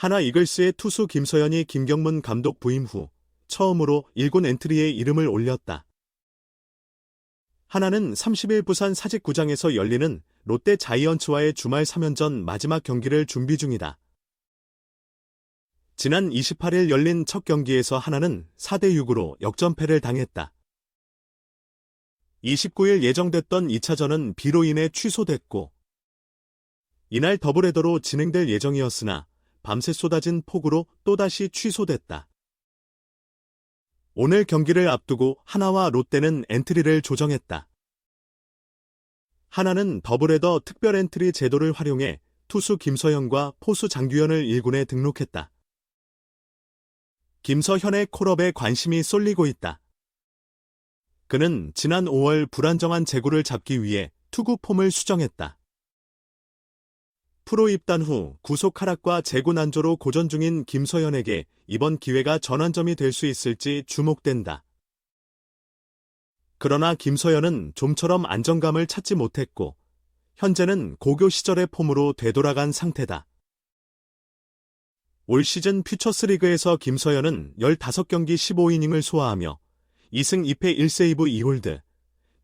하나 이글스의 투수 김서현이 김경문 감독 부임 후 처음으로 1군 엔트리에 이름을 올렸다. 하나는 30일 부산 사직구장에서 열리는 롯데 자이언츠와의 주말 3연전 마지막 경기를 준비 중이다. 지난 28일 열린 첫 경기에서 하나는 4대6으로 역전패를 당했다. 29일 예정됐던 2차전은 비로 인해 취소됐고 이날 더블헤더로 진행될 예정이었으나 밤새 쏟아진 폭우로 또다시 취소됐다. 오늘 경기를 앞두고 하나와 롯데는 엔트리를 조정했다. 하나는 더블헤더 특별 엔트리 제도를 활용해 투수 김서현과 포수 장규현을 1군에 등록했다. 김서현의 콜업에 관심이 쏠리고 있다. 그는 지난 5월 불안정한 제구를 잡기 위해 투구 폼을 수정했다. 프로 입단 후 구속 하락과 제구 난조로 고전 중인 김서현에게 이번 기회가 전환점이 될 수 있을지 주목된다. 그러나 김서현은 좀처럼 안정감을 찾지 못했고 현재는 고교 시절의 폼으로 되돌아간 상태다. 올 시즌 퓨처스리그에서 김서현은 15경기 15이닝을 소화하며 2승 2패 1세이브 2홀드,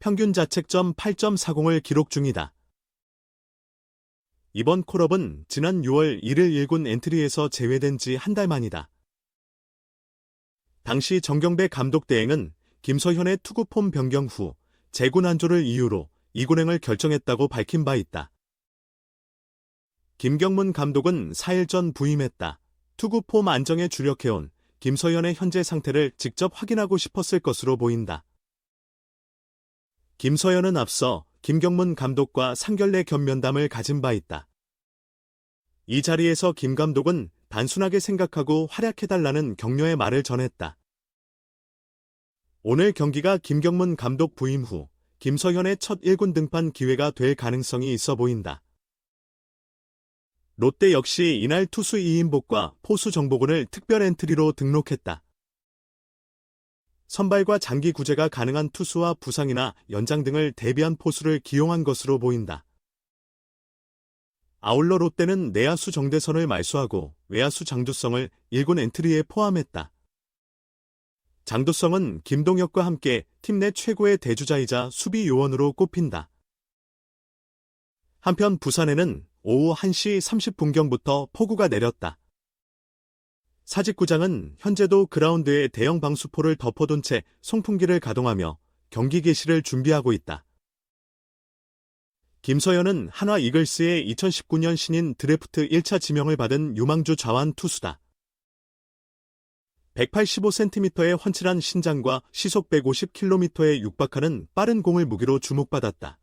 평균 자책점 8.40을 기록 중이다. 이번 콜업은 지난 6월 1일 1군 엔트리에서 제외된 지 한 달 만이다. 당시 정경배 감독 대행은 김서현의 투구폼 변경 후 제구 난조를 이유로 2군행을 결정했다고 밝힌 바 있다. 김경문 감독은 4일 전 부임했다. 투구폼 안정에 주력해온 김서현의 현재 상태를 직접 확인하고 싶었을 것으로 보인다. 김서현은 앞서 김경문 감독과 상견례 겸면담을 가진 바 있다. 이 자리에서 김 감독은 단순하게 생각하고 활약해달라는 격려의 말을 전했다. 오늘 경기가 김경문 감독 부임 후 김서현의 첫 1군 등판 기회가 될 가능성이 있어 보인다. 롯데 역시 이날 투수 이인복과 포수 정보근을 특별 엔트리로 등록했다. 선발과 장기 구제가 가능한 투수와 부상이나 연장 등을 대비한 포수를 기용한 것으로 보인다. 아울러 롯데는 내야수 정대선을 말소하고 외야수 장두성을 1군 엔트리에 포함했다. 장두성은 김동혁과 함께 팀 내 최고의 대주자이자 수비 요원으로 꼽힌다. 한편 부산에는 오후 1시 30분경부터 폭우가 내렸다. 사직구장은 현재도 그라운드에 대형 방수포를 덮어둔 채 송풍기를 가동하며 경기 개시를 준비하고 있다. 김서현은 한화 이글스의 2019년 신인 드래프트 1차 지명을 받은 유망주 좌완 투수다. 185cm의 훤칠한 신장과 시속 150km에 육박하는 빠른 공을 무기로 주목받았다.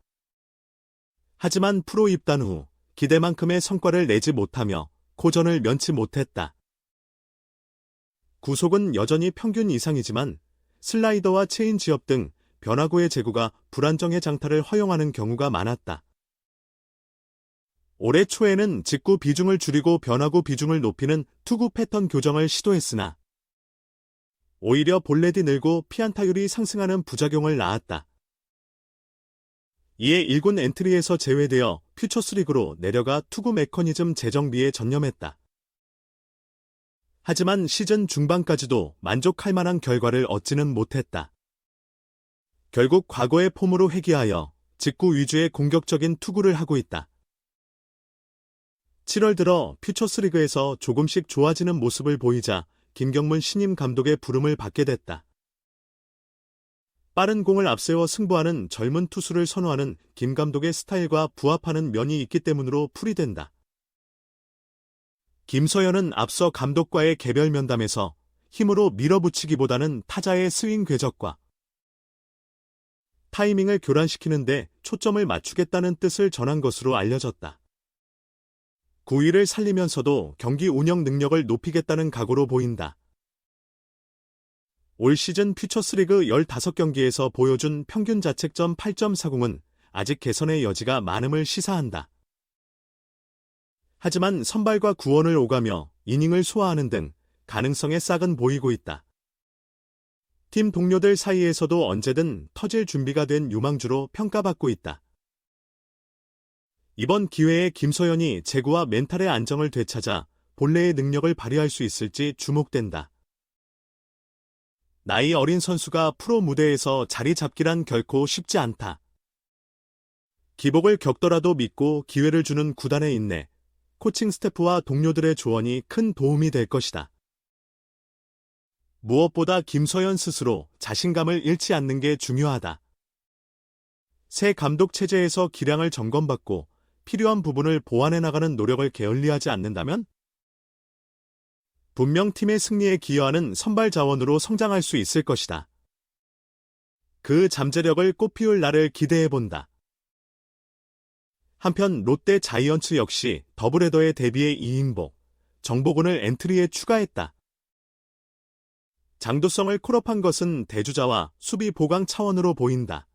하지만 프로 입단 후 기대만큼의 성과를 내지 못하며 고전을 면치 못했다. 구속은 여전히 평균 이상이지만 슬라이더와 체인지업 등 변화구의 제구가 불안정의 장타를 허용하는 경우가 많았다. 올해 초에는 직구 비중을 줄이고 변화구 비중을 높이는 투구 패턴 교정을 시도했으나 오히려 볼넷이 늘고 피안타율이 상승하는 부작용을 낳았다. 이에 1군 엔트리에서 제외되어 퓨처스리그로 내려가 투구 메커니즘 재정비에 전념했다. 하지만 시즌 중반까지도 만족할 만한 결과를 얻지는 못했다. 결국 과거의 폼으로 회귀하여 직구 위주의 공격적인 투구를 하고 있다. 7월 들어 퓨처스리그에서 조금씩 좋아지는 모습을 보이자 김경문 신임 감독의 부름을 받게 됐다. 빠른 공을 앞세워 승부하는 젊은 투수를 선호하는 김 감독의 스타일과 부합하는 면이 있기 때문으로 풀이된다. 김서현은 앞서 감독과의 개별 면담에서 힘으로 밀어붙이기보다는 타자의 스윙 궤적과 타이밍을 교란시키는데 초점을 맞추겠다는 뜻을 전한 것으로 알려졌다. 구위를 살리면서도 경기 운영 능력을 높이겠다는 각오로 보인다. 올 시즌 퓨처스리그 15경기에서 보여준 평균 자책점 8.40은 아직 개선의 여지가 많음을 시사한다. 하지만 선발과 구원을 오가며 이닝을 소화하는 등 가능성의 싹은 보이고 있다. 팀 동료들 사이에서도 언제든 터질 준비가 된 유망주로 평가받고 있다. 이번 기회에 김서현이 제구와 멘탈의 안정을 되찾아 본래의 능력을 발휘할 수 있을지 주목된다. 나이 어린 선수가 프로 무대에서 자리 잡기란 결코 쉽지 않다. 기복을 겪더라도 믿고 기회를 주는 구단의 인내, 코칭 스태프와 동료들의 조언이 큰 도움이 될 것이다. 무엇보다 김서현 스스로 자신감을 잃지 않는 게 중요하다. 새 감독 체제에서 기량을 점검받고 필요한 부분을 보완해 나가는 노력을 게을리하지 않는다면 분명 팀의 승리에 기여하는 선발 자원으로 성장할 수 있을 것이다. 그 잠재력을 꽃피울 날을 기대해본다. 한편 롯데 자이언츠 역시 더블헤더에 대비해 이인복, 정보근을 엔트리에 추가했다. 장도성을 콜업한 것은 대주자와 수비 보강 차원으로 보인다.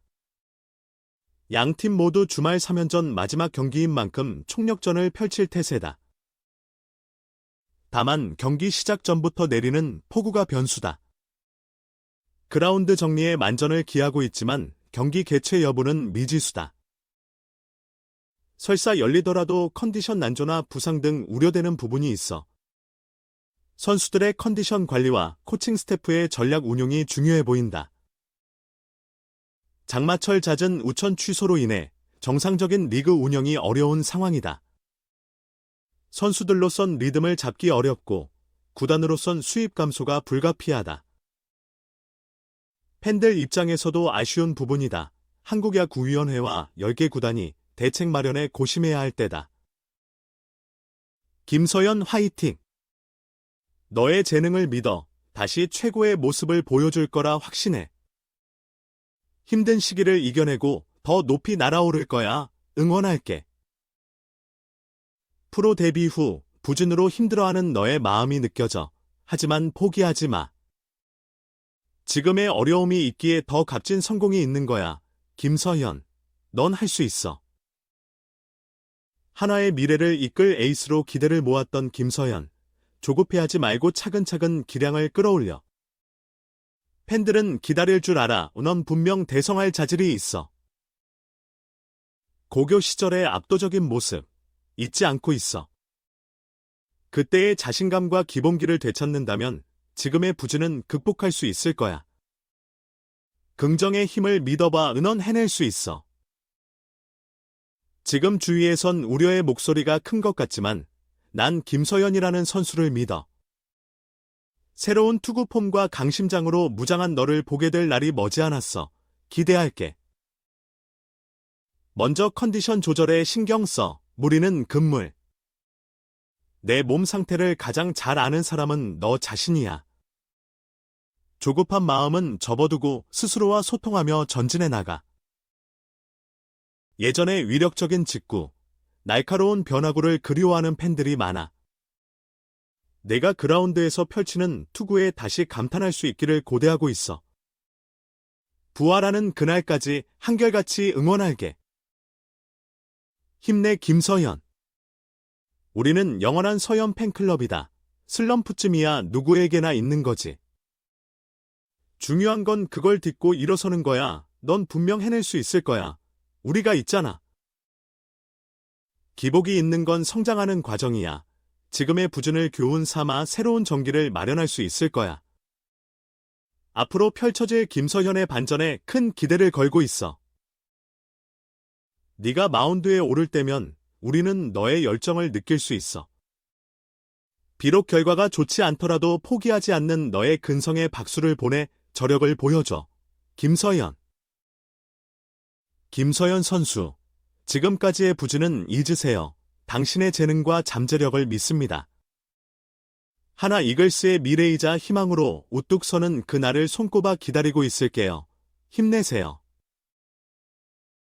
양팀 모두 주말 3연전 마지막 경기인 만큼 총력전을 펼칠 태세다. 다만 경기 시작 전부터 내리는 폭우가 변수다. 그라운드 정리에 만전을 기하고 있지만 경기 개최 여부는 미지수다. 설사 열리더라도 컨디션 난조나 부상 등 우려되는 부분이 있어 선수들의 컨디션 관리와 코칭 스태프의 전략 운용이 중요해 보인다. 장마철 잦은 우천 취소로 인해 정상적인 리그 운영이 어려운 상황이다. 선수들로선 리듬을 잡기 어렵고 구단으로선 수입 감소가 불가피하다. 팬들 입장에서도 아쉬운 부분이다. 한국야구위원회와 10개 구단이 대책 마련에 고심해야 할 때다. 김서현 화이팅! 너의 재능을 믿어 다시 최고의 모습을 보여줄 거라 확신해. 힘든 시기를 이겨내고 더 높이 날아오를 거야. 응원할게. 프로 데뷔 후 부진으로 힘들어하는 너의 마음이 느껴져. 하지만 포기하지 마. 지금의 어려움이 있기에 더 값진 성공이 있는 거야. 김서현, 넌 할 수 있어. 하나의 미래를 이끌 에이스로 기대를 모았던 김서현. 조급해하지 말고 차근차근 기량을 끌어올려. 팬들은 기다릴 줄 알아. 넌 분명 대성할 자질이 있어. 고교 시절의 압도적인 모습 잊지 않고 있어. 그때의 자신감과 기본기를 되찾는다면 지금의 부진은 극복할 수 있을 거야. 긍정의 힘을 믿어봐. 넌 해낼 수 있어. 지금 주위에선 우려의 목소리가 큰 것 같지만 난 김서현이라는 선수를 믿어. 새로운 투구 폼과 강심장으로 무장한 너를 보게 될 날이 머지않았어. 기대할게. 먼저 컨디션 조절에 신경 써. 무리는 금물. 내 몸 상태를 가장 잘 아는 사람은 너 자신이야. 조급한 마음은 접어두고 스스로와 소통하며 전진해 나가. 예전의 위력적인 직구, 날카로운 변화구를 그리워하는 팬들이 많아. 내가 그라운드에서 펼치는 투구에 다시 감탄할 수 있기를 고대하고 있어. 부활하는 그날까지 한결같이 응원할게. 힘내 김서현. 우리는 영원한 서현 팬클럽이다. 슬럼프쯤이야 누구에게나 있는 거지. 중요한 건 그걸 딛고 일어서는 거야. 넌 분명 해낼 수 있을 거야. 우리가 있잖아. 기복이 있는 건 성장하는 과정이야. 지금의 부진을 교훈 삼아 새로운 전기를 마련할 수 있을 거야. 앞으로 펼쳐질 김서현의 반전에 큰 기대를 걸고 있어. 네가 마운드에 오를 때면 우리는 너의 열정을 느낄 수 있어. 비록 결과가 좋지 않더라도 포기하지 않는 너의 근성에 박수를 보내 저력을 보여줘. 김서현. 김서현 선수. 지금까지의 부진은 잊으세요. 당신의 재능과 잠재력을 믿습니다. 하나 이글스의 미래이자 희망으로 우뚝 서는 그날을 손꼽아 기다리고 있을게요. 힘내세요.